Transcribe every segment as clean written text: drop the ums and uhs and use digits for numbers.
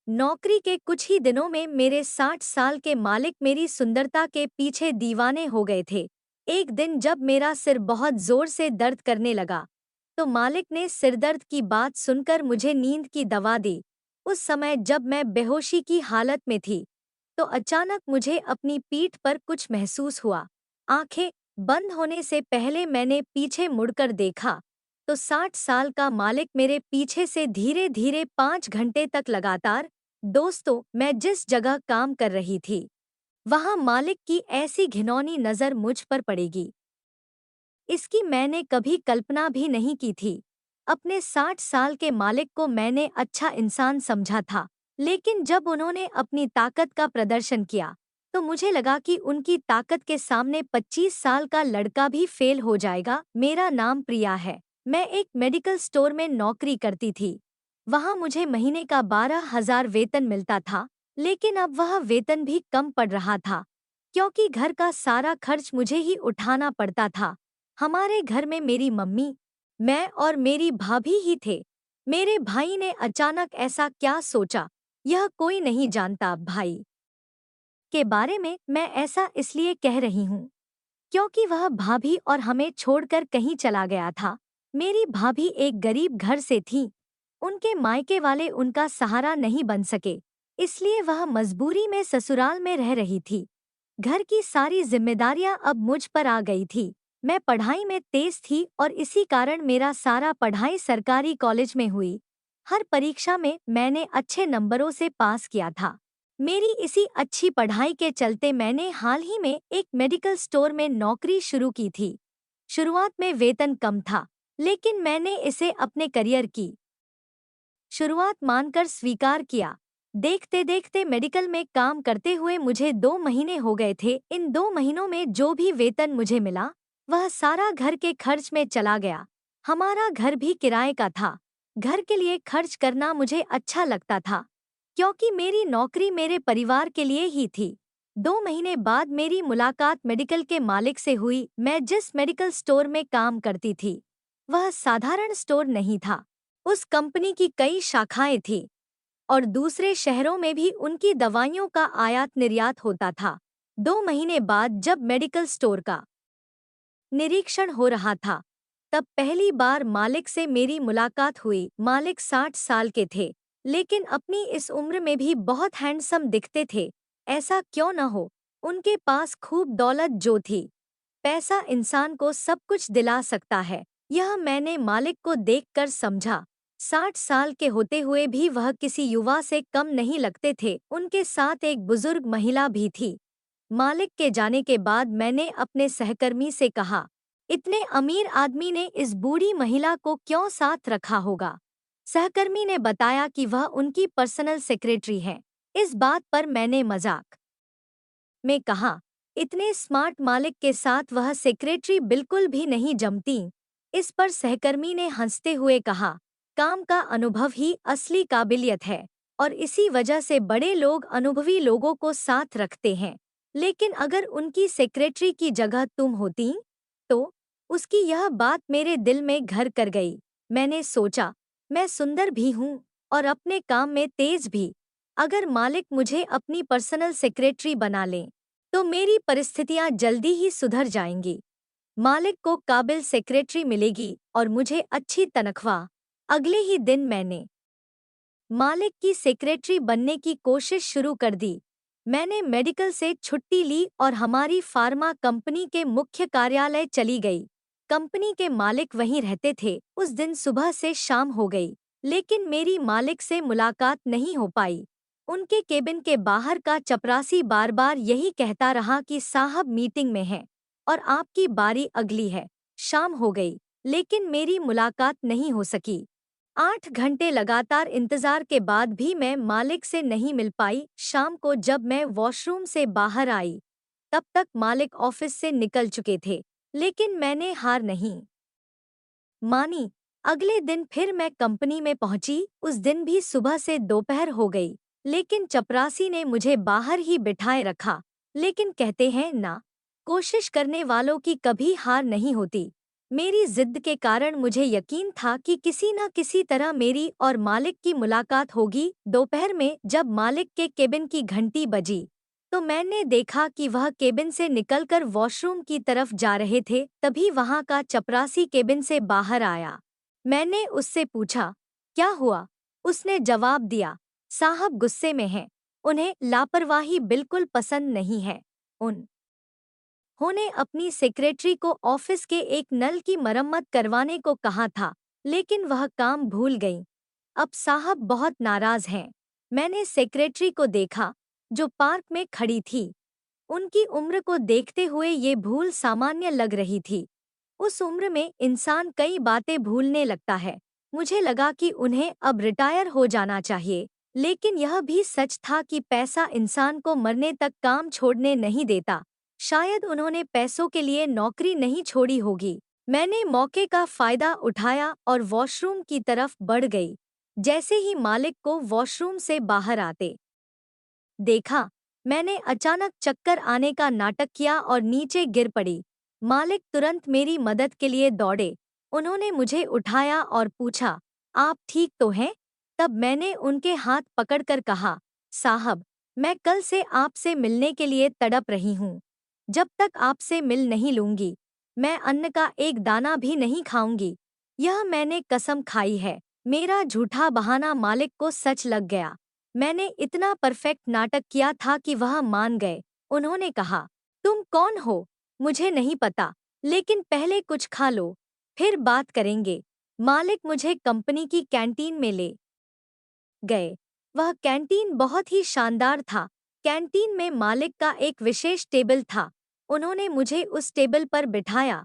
नौकरी के कुछ ही दिनों में मेरे 60 साल के मालिक मेरी सुंदरता के पीछे दीवाने हो गए थे। एक दिन जब मेरा सिर बहुत जोर से दर्द करने लगा, तो मालिक ने सिरदर्द की बात सुनकर मुझे नींद की दवा दी। उस समय जब मैं बेहोशी की हालत में थी, तो अचानक मुझे अपनी पीठ पर कुछ महसूस हुआ। आंखें बंद होने से पहले मैंने पीछे मुड़कर देखा, तो 60 साल का मालिक मेरे पीछे से धीरे धीरे 5 घंटे तक लगातार। दोस्तों, मैं जिस जगह काम कर रही थी, वहां मालिक की ऐसी घिनौनी नजर मुझ पर पड़ेगी, इसकी मैंने कभी कल्पना भी नहीं की थी। अपने 60 साल के मालिक को मैंने अच्छा इंसान समझा था, लेकिन जब उन्होंने अपनी ताकत का प्रदर्शन किया, तो मुझे लगा कि उनकी ताकत के सामने 25 साल का लड़का भी फेल हो जाएगा। मेरा नाम प्रिया है। मैं एक मेडिकल स्टोर में नौकरी करती थी। वहां मुझे महीने का 12,000 वेतन मिलता था, लेकिन अब वह वेतन भी कम पड़ रहा था, क्योंकि घर का सारा खर्च मुझे ही उठाना पड़ता था। हमारे घर में मेरी मम्मी, मैं और मेरी भाभी ही थे। मेरे भाई ने अचानक ऐसा क्या सोचा, यह कोई नहीं जानता। भाई के बारे में मैं ऐसा इसलिए कह रही हूँ, क्योंकि वह भाभी और हमें छोड़कर कहीं चला गया था। मेरी भाभी एक गरीब घर से थी। उनके मायके वाले उनका सहारा नहीं बन सके, इसलिए वह मजबूरी में ससुराल में रह रही थी। घर की सारी जिम्मेदारियां अब मुझ पर आ गई थी। मैं पढ़ाई में तेज थी और इसी कारण मेरा सारा पढ़ाई सरकारी कॉलेज में हुई। हर परीक्षा में मैंने अच्छे नंबरों से पास किया था। मेरी इसी अच्छी पढ़ाई के चलते मैंने हाल ही में एक मेडिकल स्टोर में नौकरी शुरू की थी। शुरुआत में वेतन कम था, लेकिन मैंने इसे अपने करियर की शुरुआत मानकर स्वीकार किया। देखते देखते मेडिकल में काम करते हुए मुझे 2 महीने हो गए थे। इन 2 महीनों में जो भी वेतन मुझे मिला, वह सारा घर के खर्च में चला गया। हमारा घर भी किराए का था। घर के लिए खर्च करना मुझे अच्छा लगता था, क्योंकि मेरी नौकरी मेरे परिवार के लिए ही थी। 2 महीने बाद मेरी मुलाकात मेडिकल के मालिक से हुई। मैं जिस मेडिकल स्टोर में काम करती थी, वह साधारण स्टोर नहीं था। उस कंपनी की कई शाखाएं थी और दूसरे शहरों में भी उनकी दवाइयों का आयात निर्यात होता था। 2 महीने बाद जब मेडिकल स्टोर का निरीक्षण हो रहा था, तब पहली बार मालिक से मेरी मुलाकात हुई। मालिक 60 साल के थे, लेकिन अपनी इस उम्र में भी बहुत हैंडसम दिखते थे। ऐसा क्यों न हो, उनके पास खूब दौलत जो थी। पैसा इंसान को सब कुछ दिला सकता है, यह मैंने मालिक को देखकर समझा। 60 साल के होते हुए भी वह किसी युवा से कम नहीं लगते थे। उनके साथ एक बुजुर्ग महिला भी थी। मालिक के जाने के बाद मैंने अपने सहकर्मी से कहा, इतने अमीर आदमी ने इस बूढ़ी महिला को क्यों साथ रखा होगा। सहकर्मी ने बताया कि वह उनकी पर्सनल सेक्रेटरी है। इस बात पर मैंने मजाक में कहा, इतने स्मार्ट मालिक के साथ वह सेक्रेटरी बिल्कुल भी नहीं जमती। इस पर सहकर्मी ने हंसते हुए कहा, काम का अनुभव ही असली काबिलियत है, और इसी वजह से बड़े लोग अनुभवी लोगों को साथ रखते हैं। लेकिन अगर उनकी सेक्रेटरी की जगह तुम होती, तो उसकी यह बात मेरे दिल में घर कर गई। मैंने सोचा, मैं सुंदर भी हूँ और अपने काम में तेज भी। अगर मालिक मुझे अपनी पर्सनल सेक्रेटरी बना लें, तो मेरी परिस्थितियां जल्दी ही सुधर जाएंगी। मालिक को काबिल सेक्रेटरी मिलेगी और मुझे अच्छी तनख्वाह। अगले ही दिन मैंने मालिक की सेक्रेटरी बनने की कोशिश शुरू कर दी। मैंने मेडिकल से छुट्टी ली और हमारी फार्मा कंपनी के मुख्य कार्यालय चली गई। कंपनी के मालिक वहीं रहते थे। उस दिन सुबह से शाम हो गई, लेकिन मेरी मालिक से मुलाकात नहीं हो पाई। उनके केबिन के बाहर का चपरासी बार बार यही कहता रहा कि साहब मीटिंग में हैं और आपकी बारी अगली है। शाम हो गई, लेकिन मेरी मुलाकात नहीं हो सकी। 8 घंटे लगातार इंतजार के बाद भी मैं मालिक से नहीं मिल पाई। शाम को जब मैं वॉशरूम से बाहर आई, तब तक मालिक ऑफिस से निकल चुके थे, लेकिन मैंने हार नहीं मानी। अगले दिन फिर मैं कंपनी में पहुंची। उस दिन भी सुबह से दोपहर हो गई, लेकिन चपरासी ने मुझे बाहर ही बिठाए रखा। लेकिन कहते हैं ना, कोशिश करने वालों की कभी हार नहीं होती। मेरी जिद के कारण मुझे यकीन था कि किसी न किसी तरह मेरी और मालिक की मुलाकात होगी। दोपहर में जब मालिक के केबिन की घंटी बजी, तो मैंने देखा कि वह केबिन से निकलकर वॉशरूम की तरफ जा रहे थे। तभी वहां का चपरासी केबिन से बाहर आया। मैंने उससे पूछा, क्या हुआ? उसने जवाब दिया, साहब गुस्से में हैं। उन्हें लापरवाही बिल्कुल पसंद नहीं है। उन्होंने अपनी सेक्रेटरी को ऑफिस के एक नल की मरम्मत करवाने को कहा था, लेकिन वह काम भूल गई। अब साहब बहुत नाराज हैं। मैंने सेक्रेटरी को देखा, जो पार्क में खड़ी थी। उनकी उम्र को देखते हुए ये भूल सामान्य लग रही थी। उस उम्र में इंसान कई बातें भूलने लगता है। मुझे लगा कि उन्हें अब रिटायर हो जाना चाहिए, लेकिन यह भी सच था कि पैसा इंसान को मरने तक काम छोड़ने नहीं देता। शायद उन्होंने पैसों के लिए नौकरी नहीं छोड़ी होगी। मैंने मौके का फायदा उठाया और वॉशरूम की तरफ बढ़ गई। जैसे ही मालिक को वॉशरूम से बाहर आते देखा, मैंने अचानक चक्कर आने का नाटक किया और नीचे गिर पड़ी। मालिक तुरंत मेरी मदद के लिए दौड़े। उन्होंने मुझे उठाया और पूछा, आप ठीक तो हैं? तब मैंने उनके हाथ पकड़कर कहा, साहब, मैं कल से आपसे मिलने के लिए तड़प रही हूँ। जब तक आपसे मिल नहीं लूंगी, मैं अन्न का एक दाना भी नहीं खाऊंगी। यह मैंने कसम खाई है। मेरा झूठा बहाना मालिक को सच लग गया। मैंने इतना परफेक्ट नाटक किया था कि वह मान गए। उन्होंने कहा, तुम कौन हो? मुझे नहीं पता, लेकिन पहले कुछ खा लो, फिर बात करेंगे। मालिक मुझे कंपनी की कैंटीन में ले गए। वह कैंटीन बहुत ही शानदार था। कैंटीन में मालिक का एक विशेष टेबल था। उन्होंने मुझे उस टेबल पर बिठाया,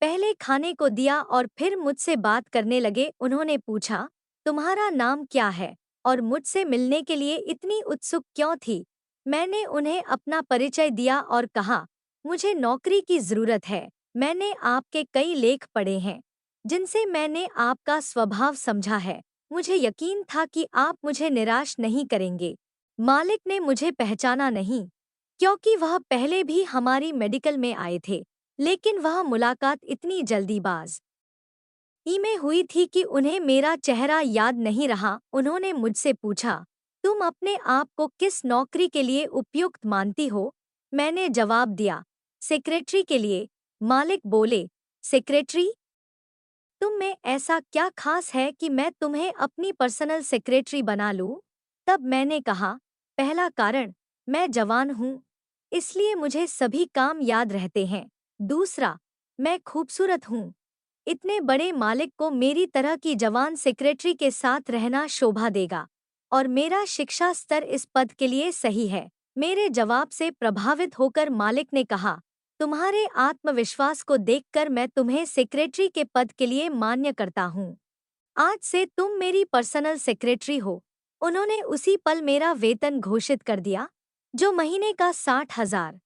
पहले खाने को दिया और फिर मुझसे बात करने लगे। उन्होंने पूछा, तुम्हारा नाम क्या है और मुझसे मिलने के लिए इतनी उत्सुक क्यों थी? मैंने उन्हें अपना परिचय दिया और कहा, मुझे नौकरी की जरूरत है। मैंने आपके कई लेख पढ़े हैं, जिनसे मैंने आपका स्वभाव समझा है। मुझे यकीन था कि आप मुझे निराश नहीं करेंगे। मालिक ने मुझे पहचाना नहीं, क्योंकि वह पहले भी हमारी मेडिकल में आए थे, लेकिन वह मुलाकात इतनी जल्दीबाज ही में हुई थी कि उन्हें मेरा चेहरा याद नहीं रहा। उन्होंने मुझसे पूछा, तुम अपने आप को किस नौकरी के लिए उपयुक्त मानती हो? मैंने जवाब दिया, सेक्रेटरी के लिए। मालिक बोले, सेक्रेटरी? तुम में ऐसा क्या खास है कि मैं तुम्हें अपनी पर्सनल सेक्रेटरी बना लूं? तब मैंने कहा, पहला कारण, मैं जवान हूँ, इसलिए मुझे सभी काम याद रहते हैं। दूसरा, मैं खूबसूरत हूँ। इतने बड़े मालिक को मेरी तरह की जवान सेक्रेटरी के साथ रहना शोभा देगा। और मेरा शिक्षा स्तर इस पद के लिए सही है। मेरे जवाब से प्रभावित होकर मालिक ने कहा, तुम्हारे आत्मविश्वास को देखकर मैं तुम्हें सेक्रेटरी के पद के लिए मान्य करता हूँ। आज से तुम मेरी पर्सनल सेक्रेटरी हो। उन्होंने उसी पल मेरा वेतन घोषित कर दिया, जो महीने का 60,000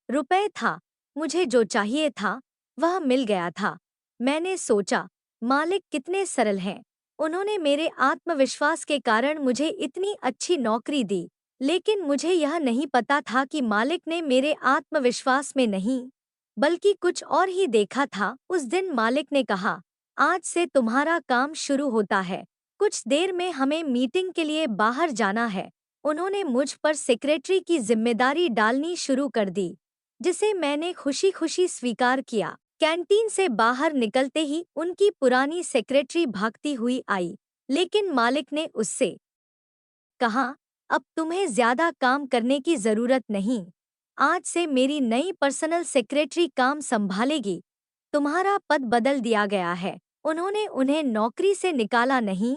रुपए था। मुझे जो चाहिए था, वह मिल गया था। मैंने सोचा, मालिक कितने सरल हैं। उन्होंने मेरे आत्मविश्वास के कारण मुझे इतनी अच्छी नौकरी दी। लेकिन मुझे यह नहीं पता था कि मालिक ने मेरे आत्मविश्वास में नहीं, बल्कि कुछ और ही देखा था। उस दिन मालिक ने कहा, आज से तुम्हारा काम शुरू होता है। कुछ देर में हमें मीटिंग के लिए बाहर जाना है। उन्होंने मुझ पर सेक्रेटरी की जिम्मेदारी डालनी शुरू कर दी, जिसे मैंने खुशी खुशी स्वीकार किया। कैंटीन से बाहर निकलते ही उनकी पुरानी सेक्रेटरी भागती हुई आई, लेकिन मालिक ने उससे कहा, अब तुम्हें ज्यादा काम करने की जरूरत नहीं। आज से मेरी नई पर्सनल सेक्रेटरी काम संभालेगी। तुम्हारा पद बदल दिया गया है। उन्होंने उन्हें नौकरी से निकाला नहीं,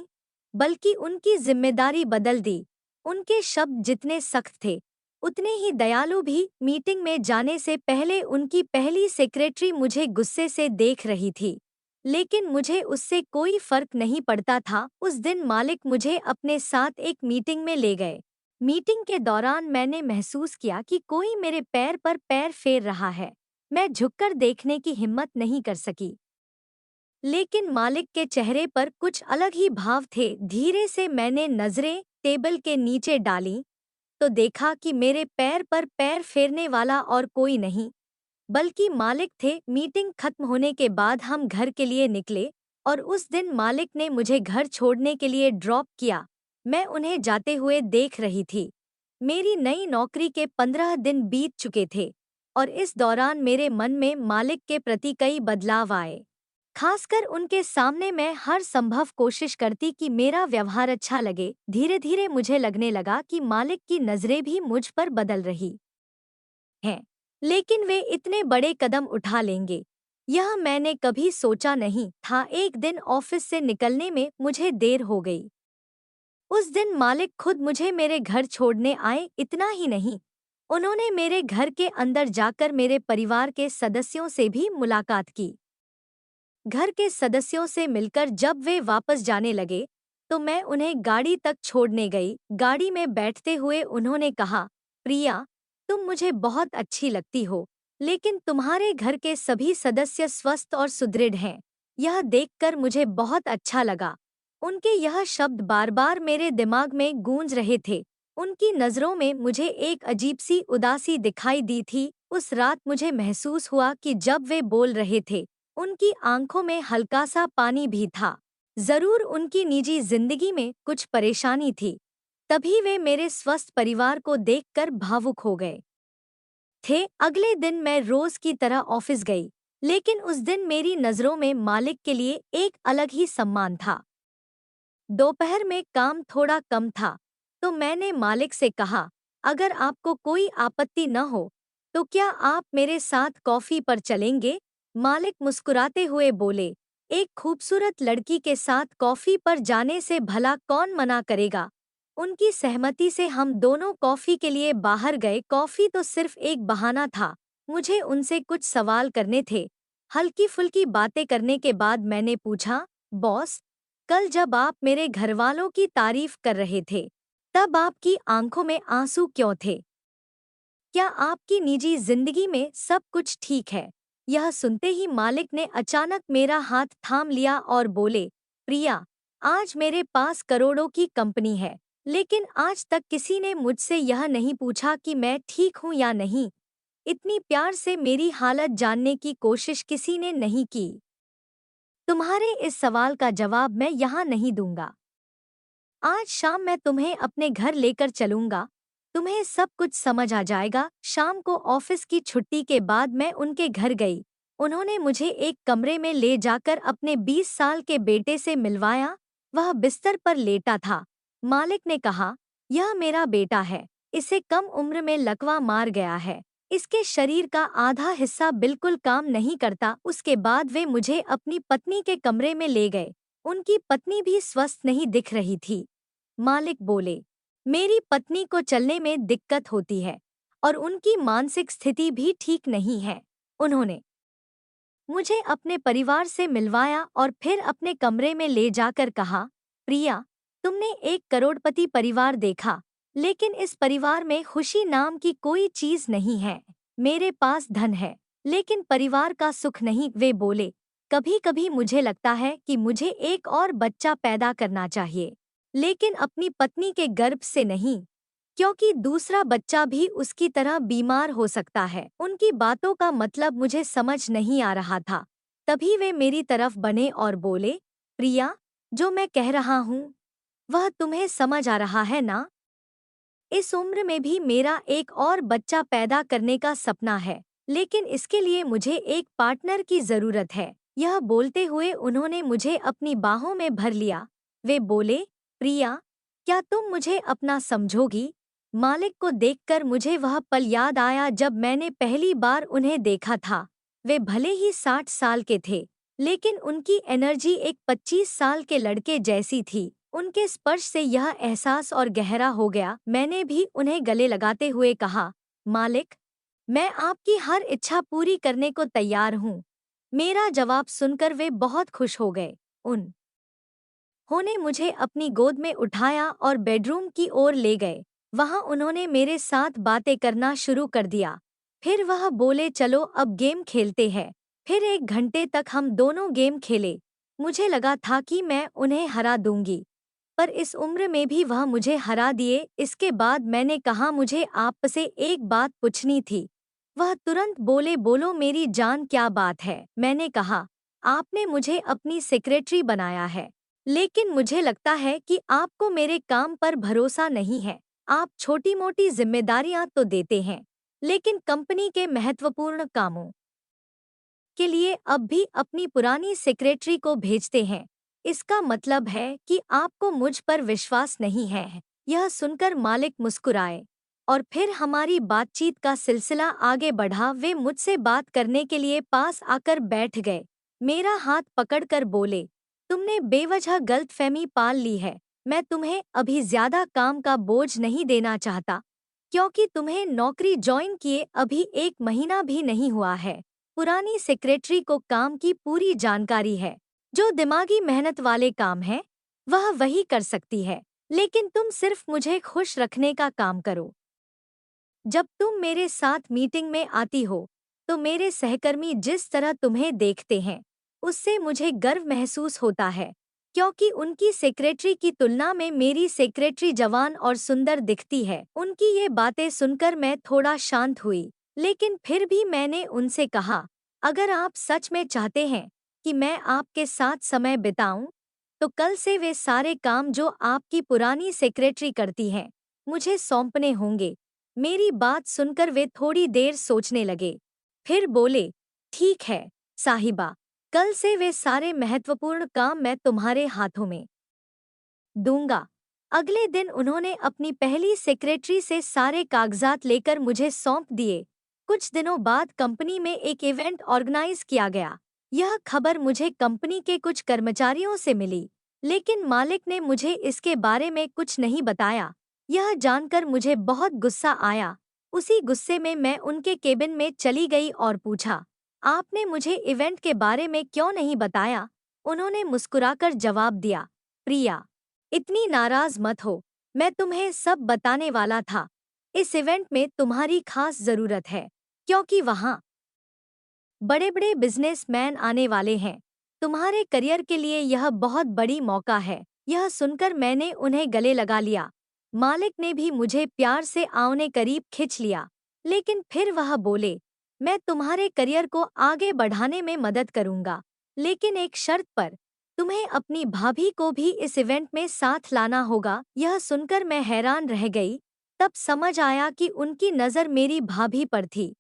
बल्कि उनकी जिम्मेदारी बदल दी। उनके शब्द जितने सख्त थे, उतने ही दयालु भी। मीटिंग में जाने से पहले उनकी पहली सेक्रेटरी मुझे गुस्से से देख रही थी, लेकिन मुझे उससे कोई फर्क नहीं पड़ता था। उस दिन मालिक मुझे अपने साथ एक मीटिंग में ले गए। मीटिंग के दौरान मैंने महसूस किया कि कोई मेरे पैर पर पैर फेर रहा है। मैं झुककर देखने की हिम्मत नहीं कर सकी, लेकिन मालिक के चेहरे पर कुछ अलग ही भाव थे। धीरे से मैंने नजरें टेबल के नीचे डाली, तो देखा कि मेरे पैर पर पैर फेरने वाला और कोई नहीं, बल्कि मालिक थे। मीटिंग खत्म होने के बाद हम घर के लिए निकले और उस दिन मालिक ने मुझे घर छोड़ने के लिए ड्रॉप किया। मैं उन्हें जाते हुए देख रही थी। मेरी नई नौकरी के 15 दिन बीत चुके थे और इस दौरान मेरे मन में मालिक के प्रति कई बदलाव आए। खासकर उनके सामने मैं हर संभव कोशिश करती कि मेरा व्यवहार अच्छा लगे। धीरे धीरे मुझे लगने लगा कि मालिक की नजरें भी मुझ पर बदल रही हैं, लेकिन वे इतने बड़े कदम उठा लेंगे, यह मैंने कभी सोचा नहीं था। एक दिन ऑफिस से निकलने में मुझे देर हो गई। उस दिन मालिक खुद मुझे मेरे घर छोड़ने आए। इतना ही नहीं, उन्होंने मेरे घर के अंदर जाकर मेरे परिवार के सदस्यों से भी मुलाकात की। घर के सदस्यों से मिलकर जब वे वापस जाने लगे, तो मैं उन्हें गाड़ी तक छोड़ने गई। गाड़ी में बैठते हुए उन्होंने कहा, प्रिया, तुम मुझे बहुत अच्छी लगती हो, लेकिन तुम्हारे घर के सभी सदस्य स्वस्थ और सुदृढ़ हैं। यह देखकर मुझे बहुत अच्छा लगा। उनके यह शब्द बार बार मेरे दिमाग में गूंज रहे थे। उनकी नज़रों में मुझे एक अजीब सी उदासी दिखाई दी थी। उस रात मुझे महसूस हुआ कि जब वे बोल रहे थे, उनकी आंखों में हल्का सा पानी भी था। जरूर उनकी निजी जिंदगी में कुछ परेशानी थी। तभी वे मेरे स्वस्थ परिवार को देखकर भावुक हो गए थे। अगले दिन मैं रोज की तरह ऑफिस गई, लेकिन उस दिन मेरी नजरों में मालिक के लिए एक अलग ही सम्मान था। दोपहर में काम थोड़ा कम था, तो मैंने मालिक से कहा, अगर आपको कोई आपत्ति न हो तो क्या आप मेरे साथ कॉफी पर चलेंगे? मालिक मुस्कुराते हुए बोले, एक खूबसूरत लड़की के साथ कॉफी पर जाने से भला कौन मना करेगा। उनकी सहमति से हम दोनों कॉफी के लिए बाहर गए। कॉफी तो सिर्फ एक बहाना था। मुझे उनसे कुछ सवाल करने थे। हल्की फुल्की बातें करने के बाद मैंने पूछा, बॉस, कल जब आप मेरे घरवालों की तारीफ कर रहे थे, तब आपकी आंखों में आंसू क्यों थे? क्या आपकी निजी जिंदगी में सब कुछ ठीक है? यह सुनते ही मालिक ने अचानक मेरा हाथ थाम लिया और बोले, प्रिया, आज मेरे पास करोड़ों की कंपनी है, लेकिन आज तक किसी ने मुझसे यह नहीं पूछा कि मैं ठीक हूँ या नहीं। इतनी प्यार से मेरी हालत जानने की कोशिश किसी ने नहीं की। तुम्हारे इस सवाल का जवाब मैं यहाँ नहीं दूंगा। आज शाम मैं तुम्हें अपने घर लेकर चलूंगा, तुम्हें सब कुछ समझ आ जाएगा। शाम को ऑफिस की छुट्टी के बाद मैं उनके घर गई। उन्होंने मुझे एक कमरे में ले जाकर अपने 20 साल के बेटे से मिलवाया। वह बिस्तर पर लेटा था। मालिक ने कहा, यह मेरा बेटा है, इसे कम उम्र में लकवा मार गया है। इसके शरीर का आधा हिस्सा बिल्कुल काम नहीं करता। उसके बाद वे मुझे अपनी पत्नी के कमरे में ले गए। उनकी पत्नी भी स्वस्थ नहीं दिख रही थी। मालिक बोले, मेरी पत्नी को चलने में दिक्कत होती है और उनकी मानसिक स्थिति भी ठीक नहीं है। उन्होंने मुझे अपने परिवार से मिलवाया और फिर अपने कमरे में ले जाकर कहा, प्रिया, तुमने एक करोड़पति परिवार देखा, लेकिन इस परिवार में खुशी नाम की कोई चीज नहीं है। मेरे पास धन है, लेकिन परिवार का सुख नहीं। वे बोले, कभी कभी मुझे लगता है कि मुझे एक और बच्चा पैदा करना चाहिए, लेकिन अपनी पत्नी के गर्भ से नहीं, क्योंकि दूसरा बच्चा भी उसकी तरह बीमार हो सकता है। उनकी बातों का मतलब मुझे समझ नहीं आ रहा था। तभी वे मेरी तरफ बने और बोले, प्रिया, जो मैं कह रहा हूँ वह तुम्हें समझ आ रहा है ना? इस उम्र में भी मेरा एक और बच्चा पैदा करने का सपना है, लेकिन इसके लिए मुझे एक पार्टनर की जरूरत है। यह बोलते हुए उन्होंने मुझे अपनी बाहों में भर लिया। वे बोले, प्रिया, क्या तुम मुझे अपना समझोगी? मालिक को देखकर मुझे वह पल याद आया जब मैंने पहली बार उन्हें देखा था। वे भले ही 60 साल के थे, लेकिन उनकी एनर्जी एक 25 साल के लड़के जैसी थी। उनके स्पर्श से यह एहसास और गहरा हो गया। मैंने भी उन्हें गले लगाते हुए कहा, मालिक, मैं आपकी हर इच्छा पूरी करने को तैयार हूँ। मेरा जवाब सुनकर वे बहुत खुश हो गए। उन्होंने मुझे अपनी गोद में उठाया और बेडरूम की ओर ले गए। वहाँ उन्होंने मेरे साथ बातें करना शुरू कर दिया। फिर वह बोले, चलो अब गेम खेलते हैं। फिर 1 घंटे तक हम दोनों गेम खेले। मुझे लगा था कि मैं उन्हें हरा दूंगी, पर इस उम्र में भी वह मुझे हरा दिए। इसके बाद मैंने कहा, मुझे आपसे एक बात पूछनी थी। वह तुरंत बोले, बोलो मेरी जान, क्या बात है। मैंने कहा, आपने मुझे अपनी सेक्रेटरी बनाया है, लेकिन मुझे लगता है कि आपको मेरे काम पर भरोसा नहीं है। आप छोटी मोटी जिम्मेदारियां तो देते हैं, लेकिन कंपनी के महत्वपूर्ण कामों के लिए अब भी अपनी पुरानी सेक्रेटरी को भेजते हैं। इसका मतलब है कि आपको मुझ पर विश्वास नहीं है। यह सुनकर मालिक मुस्कुराए और फिर हमारी बातचीत का सिलसिला आगे बढ़ा। वे मुझसे बात करने के लिए पास आकर बैठ गए, मेरा हाथ पकड़कर बोले, तुमने बेवजह गलतफहमी पाल ली है। मैं तुम्हें अभी ज्यादा काम का बोझ नहीं देना चाहता, क्योंकि तुम्हें नौकरी ज्वाइन किए अभी 1 महीना भी नहीं हुआ है। पुरानी सेक्रेटरी को काम की पूरी जानकारी है। जो दिमागी मेहनत वाले काम है वह वही कर सकती है, लेकिन तुम सिर्फ मुझे खुश रखने का काम करो। जब तुम मेरे साथ मीटिंग में आती हो तो मेरे सहकर्मी जिस तरह तुम्हें देखते हैं उससे मुझे गर्व महसूस होता है, क्योंकि उनकी सेक्रेटरी की तुलना में मेरी सेक्रेटरी जवान और सुंदर दिखती है। उनकी ये बातें सुनकर मैं थोड़ा शांत हुई, लेकिन फिर भी मैंने उनसे कहा, अगर आप सच में चाहते हैं कि मैं आपके साथ समय बिताऊं, तो कल से वे सारे काम जो आपकी पुरानी सेक्रेटरी करती हैं मुझे सौंपने होंगे। मेरी बात सुनकर वे थोड़ी देर सोचने लगे, फिर बोले, ठीक है साहिबा, कल से वे सारे महत्वपूर्ण काम मैं तुम्हारे हाथों में दूंगा। अगले दिन उन्होंने अपनी पहली सेक्रेटरी से सारे कागजात लेकर मुझे सौंप दिए। कुछ दिनों बाद कंपनी में एक इवेंट ऑर्गेनाइज किया गया। यह खबर मुझे कंपनी के कुछ कर्मचारियों से मिली, लेकिन मालिक ने मुझे इसके बारे में कुछ नहीं बताया। यह जानकर मुझे बहुत गुस्सा आया। उसी गुस्से में मैं उनके केबिन में चली गई और पूछा, आपने मुझे इवेंट के बारे में क्यों नहीं बताया? उन्होंने मुस्कुराकर जवाब दिया, प्रिया, इतनी नाराज मत हो, मैं तुम्हें सब बताने वाला था। इस इवेंट में तुम्हारी खास जरूरत है, क्योंकि वहाँ बड़े बड़े बिजनेसमैन आने वाले हैं। तुम्हारे करियर के लिए यह बहुत बड़ी मौका है। यह सुनकर मैंने उन्हें गले लगा लिया। मालिक ने भी मुझे प्यार से आउने करीब खिंच लिया, लेकिन फिर वह बोले, मैं तुम्हारे करियर को आगे बढ़ाने में मदद करूंगा, लेकिन एक शर्त पर, तुम्हें अपनी भाभी को भी इस इवेंट में साथ लाना होगा। यह सुनकर मैं हैरान रह गई। तब समझ आया कि उनकी नज़र मेरी भाभी पर थी,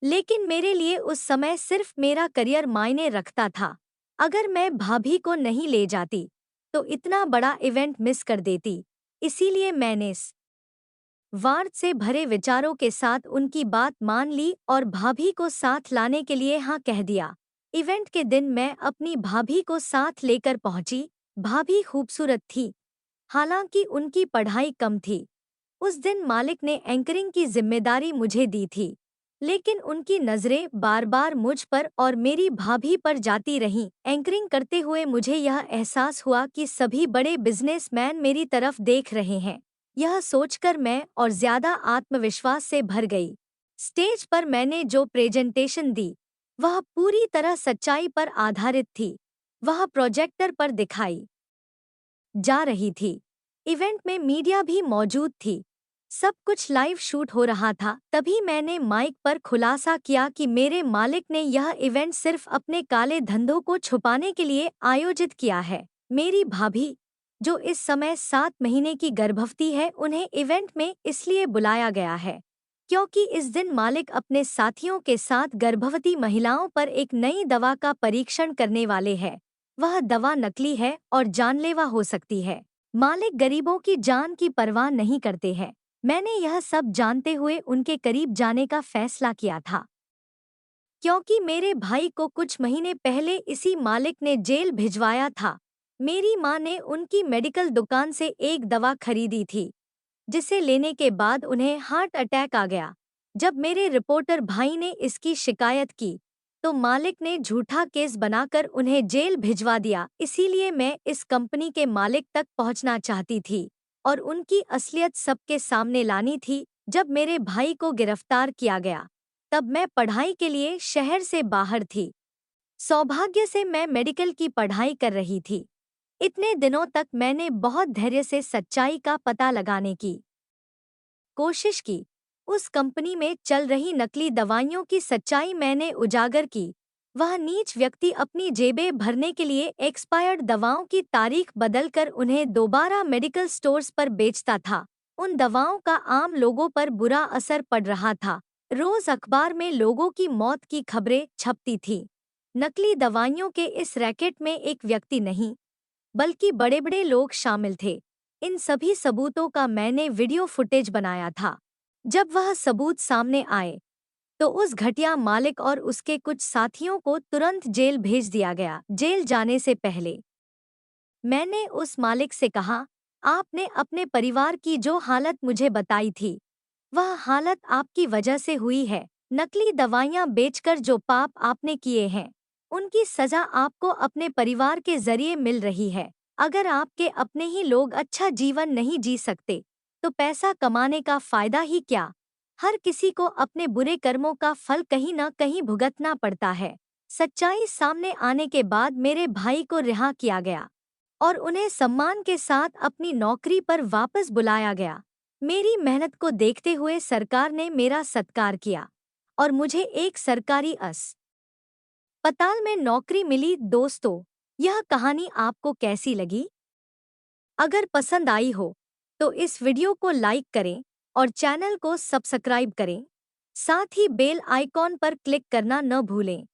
लेकिन मेरे लिए उस समय सिर्फ मेरा करियर मायने रखता था। अगर मैं भाभी को नहीं ले जाती तो इतना बड़ा इवेंट मिस कर देती। इसीलिए मैंने वार्ड से भरे विचारों के साथ उनकी बात मान ली और भाभी को साथ लाने के लिए हाँ कह दिया। इवेंट के दिन मैं अपनी भाभी को साथ लेकर पहुंची। भाभी खूबसूरत थी, हालांकि उनकी पढ़ाई कम थी। उस दिन मालिक ने एंकरिंग की जिम्मेदारी मुझे दी थी, लेकिन उनकी नजरें बार बार मुझ पर और मेरी भाभी पर जाती रहीं। एंकरिंग करते हुए मुझे यह एहसास हुआ कि सभी बड़े बिजनेसमैन मेरी तरफ देख रहे हैं। यह सोचकर मैं और ज्यादा आत्मविश्वास से भर गई। स्टेज पर मैंने जो प्रेजेंटेशन दी वह पूरी तरह सच्चाई पर आधारित थी। वह प्रोजेक्टर पर दिखाई जा रही थी। इवेंट में मीडिया भी मौजूद थी। सब कुछ लाइव शूट हो रहा था। तभी मैंने माइक पर खुलासा किया कि मेरे मालिक ने यह इवेंट सिर्फ अपने काले धंधों को छुपाने के लिए आयोजित किया है। मेरी भाभी, जो इस समय 7 महीने की गर्भवती है, उन्हें इवेंट में इसलिए बुलाया गया है क्योंकि इस दिन मालिक अपने साथियों के साथ गर्भवती महिलाओं पर एक नई दवा का परीक्षण करने वाले हैं। वह दवा नकली है और जानलेवा हो सकती है। मालिक गरीबों की जान की परवाह नहीं करते हैं। मैंने यह सब जानते हुए उनके करीब जाने का फैसला किया था, क्योंकि मेरे भाई को कुछ महीने पहले इसी मालिक ने जेल भिजवाया था। मेरी माँ ने उनकी मेडिकल दुकान से एक दवा खरीदी थी, जिसे लेने के बाद उन्हें हार्ट अटैक आ गया। जब मेरे रिपोर्टर भाई ने इसकी शिकायत की तो मालिक ने झूठा केस बनाकर उन्हें जेल भिजवा दिया। इसीलिए मैं इस कंपनी के मालिक तक पहुंचना चाहती थी और उनकी असलियत सबके सामने लानी थी। जब मेरे भाई को गिरफ्तार किया गया तब मैं पढ़ाई के लिए शहर से बाहर थी। सौभाग्य से मैं मेडिकल की पढ़ाई कर रही थी। इतने दिनों तक मैंने बहुत धैर्य से सच्चाई का पता लगाने की कोशिश की। उस कंपनी में चल रही नकली दवाइयों की सच्चाई मैंने उजागर की। वह नीच व्यक्ति अपनी जेबें भरने के लिए एक्सपायर्ड दवाओं की तारीख बदलकर उन्हें दोबारा मेडिकल स्टोर्स पर बेचता था। उन दवाओं का आम लोगों पर बुरा असर पड़ रहा था। रोज अखबार में लोगों की मौत की खबरें छपती थी। नकली दवाइयों के इस रैकेट में एक व्यक्ति नहीं, बल्कि बड़े-बड़े लोग शामिल थे। इन सभी सबूतों का मैंने वीडियो फुटेज बनाया था। जब वह सबूत सामने आए, तो उस घटिया मालिक और उसके कुछ साथियों को तुरंत जेल भेज दिया गया। जेल जाने से पहले मैंने उस मालिक से कहा, आपने अपने परिवार की जो हालत मुझे बताई थी, वह हालत आपकी वजह से हुई है। नकली दवाइयाँ बेचकर जो पाप आपने किए हैं, उनकी सजा आपको अपने परिवार के जरिए मिल रही है। अगर आपके अपने ही लोग अच्छा जीवन नहीं जी सकते, तो पैसा कमाने का फायदा ही क्या? हर किसी को अपने बुरे कर्मों का फल कहीं न कहीं भुगतना पड़ता है। सच्चाई सामने आने के बाद मेरे भाई को रिहा किया गया और उन्हें सम्मान के साथ अपनी नौकरी पर वापस बुलाया गया। मेरी मेहनत को देखते हुए सरकार ने मेरा सत्कार किया और मुझे एक सरकारी अस्पताल में नौकरी मिली। दोस्तों, यह कहानी आपको कैसी लगी? अगर पसंद आई हो, तो इस वीडियो को लाइक करें और चैनल को सब्सक्राइब करें। साथ ही बेल आइकॉन पर क्लिक करना न भूलें।